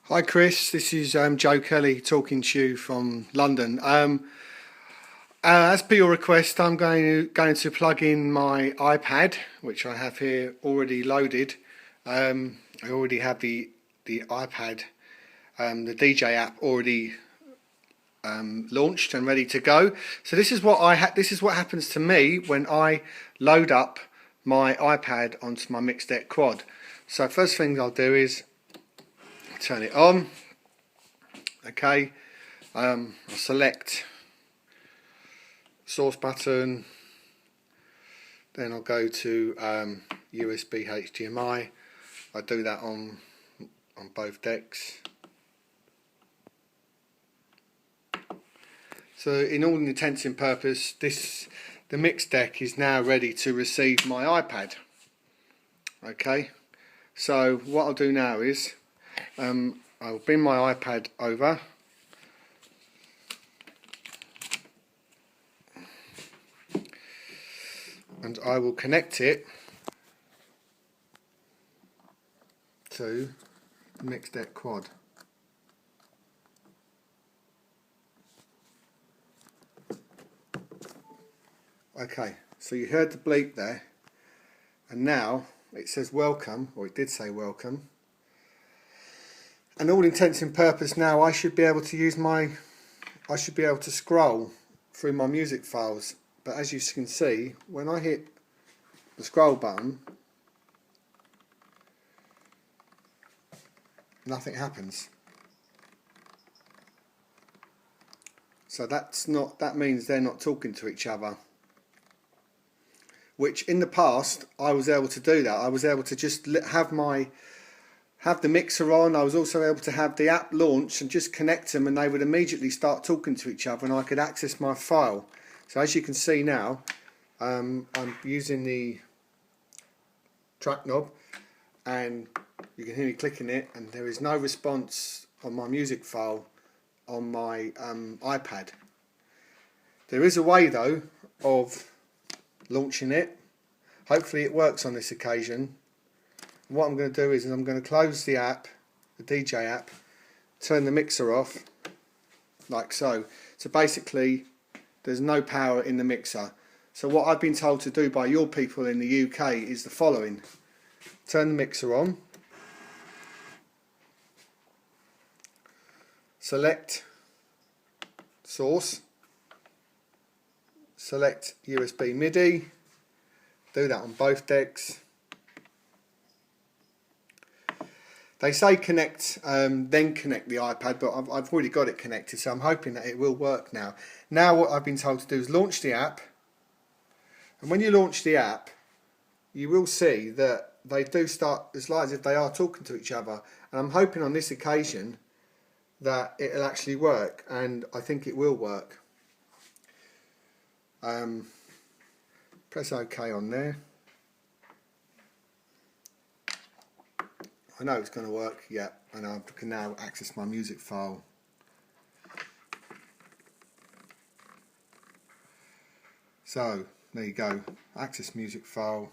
Hi Chris, this is Joe Kelly talking to you from London. As per your request, I'm going to plug in my iPad, which I have here already loaded. I already have the iPad, the DJ app already launched and ready to go. So this is what happens to me when I load up my iPad onto my Mixdeck Quad. So first thing I'll do is turn it on. Okay, I'll select source button, then I'll go to USB HDMI. I do that on both decks. So in all intents and purposes, the mix deck is now ready to receive my iPad. Okay, so what I'll do now is I'll bring my iPad over, and I will connect it to the Mixdeck Quad. Okay, so you heard the bleep there, and now it says welcome, or it did say welcome. And all intents and purposes now I should be able to scroll through my music files. But as you can see, when I hit the scroll button, nothing happens. So that means they're not talking to each other. Which in the past I was able to do that. I was able to just have the mixer on. I was also able to have the app launch and just connect them, and they would immediately start talking to each other, and I could access my file. So as you can see now, I'm using the track knob, and you can hear me clicking it, and there is no response on my music file on my iPad. There is a way though of launching it. Hopefully it works on this occasion. What I'm going to do is I'm going to close the app, the DJ app, turn the mixer off, like so. So basically there's no power in the mixer. So what I've been told to do by your people in the UK is the following. Turn the mixer on, select source, select USB MIDI, do that on both decks. They say connect, then connect the iPad, but I've already got it connected, so I'm hoping that it will work now. Now what I've been told to do is launch the app, and when you launch the app, you will see that they do start, it's like as if they are talking to each other, and I'm hoping on this occasion that it'll actually work, and I think it will work. Press OK on there. I know it's going to work, yeah, and I can now access my music file. So, there you go, access music file,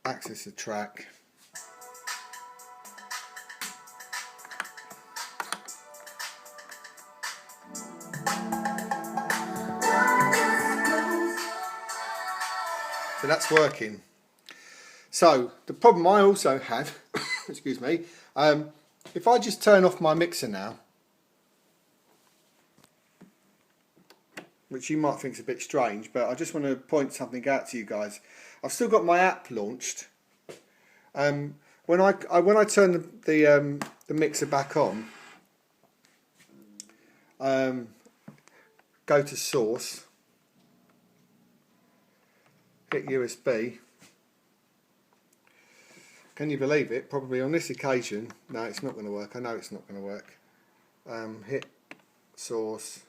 access the track. So that's working. So the problem I also had, excuse me, if I just turn off my mixer now, which you might think is a bit strange, but I just want to point something out to you guys. I've still got my app launched. When I turn the mixer back on, go to source, hit USB. Can you believe it? Probably on this occasion, no, it's not going to work. I know it's not going to work. Hit source,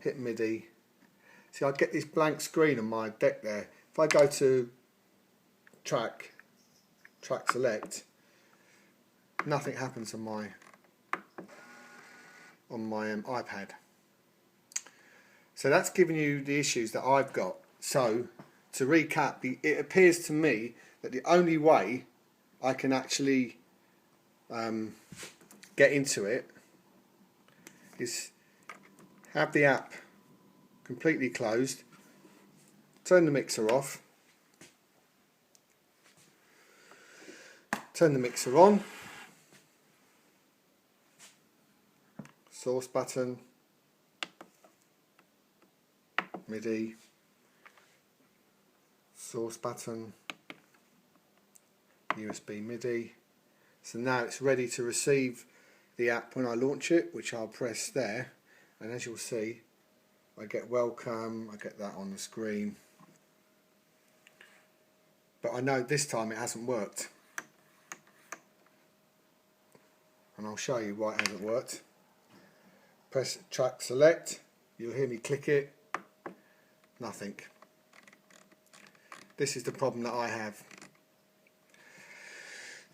hit MIDI. See, I get this blank screen on my deck there. If I go to track select, nothing happens on my iPad. So that's giving you the issues that I've got. So to recap, it appears to me that the only way I can actually get into it is have the app completely closed, turn the mixer off, turn the mixer on, source button, MIDI, source button, USB MIDI. So now it's ready to receive the app when I launch it, which I'll press there, and as you'll see I get welcome, I get that on the screen, but I know this time it hasn't worked, and I'll show you why it hasn't worked. Press track select, you'll hear me click it, nothing. This is the problem that I have.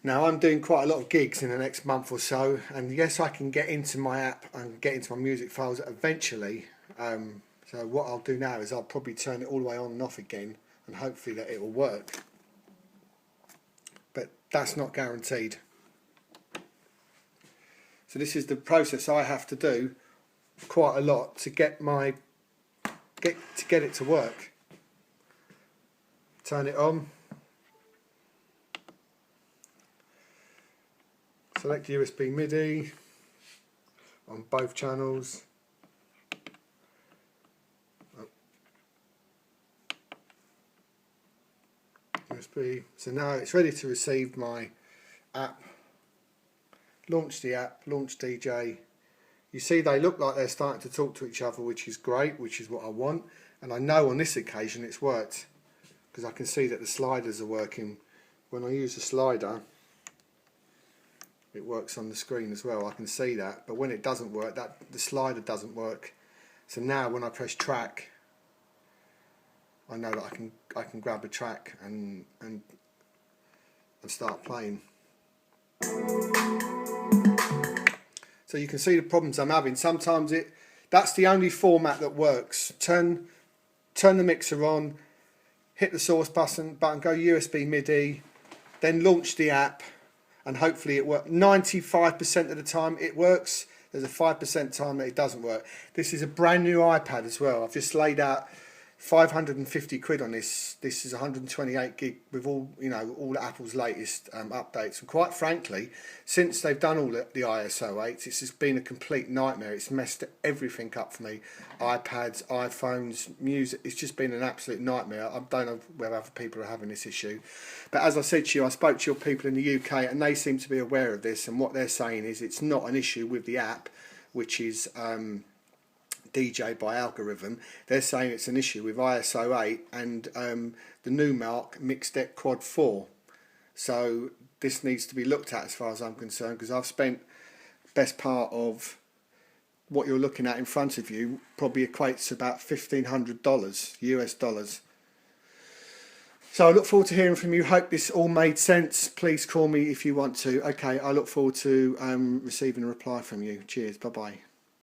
Now I'm doing quite a lot of gigs in the next month or so, and yes, I can get into my app and get into my music files eventually. So what I'll do now is I'll probably turn it all the way on and off again, and hopefully that it will work. But that's not guaranteed. So this is the process I have to do quite a lot to get it to work. Turn it on. Select USB MIDI on both channels. USB. So now it's ready to receive my app. Launch the app, launch DJ. You see they look like they're starting to talk to each other, which is great, which is what I want. And I know on this occasion it's worked, because I can see that the sliders are working. When I use the slider, it works on the screen as well. I can see that, but when it doesn't work, the slider doesn't work. So now when I press track, I know that I can grab a track and start playing. So you can see the problems I'm having. Sometimes that's the only format that works. Turn the mixer on, hit the source button, go USB MIDI, then launch the app, and hopefully it works. 95% of the time it works. There's a 5% time that it doesn't work. This is a brand new iPad as well. I've just laid out 550 quid on this. This is 128 gig with all all Apple's latest updates. And quite frankly, since they've done all the ISO 8s, it's just been a complete nightmare. It's messed everything up for me. iPads, iPhones, music. It's just been an absolute nightmare. I don't know whether other people are having this issue, but as I said to you, I spoke to your people in the UK, and they seem to be aware of this. And what they're saying is it's not an issue with the app, which is DJ by algorithm. They're saying it's an issue with ISO 8 and the Numark Mixdeck Quad 4. So this needs to be looked at as far as I'm concerned, because I've spent best part of what you're looking at in front of you, probably equates to about $1,500 US dollars. So I look forward to hearing from you. Hope this all made sense. Please call me if you want to. Okay, I look forward to receiving a reply from you. Cheers. Bye bye.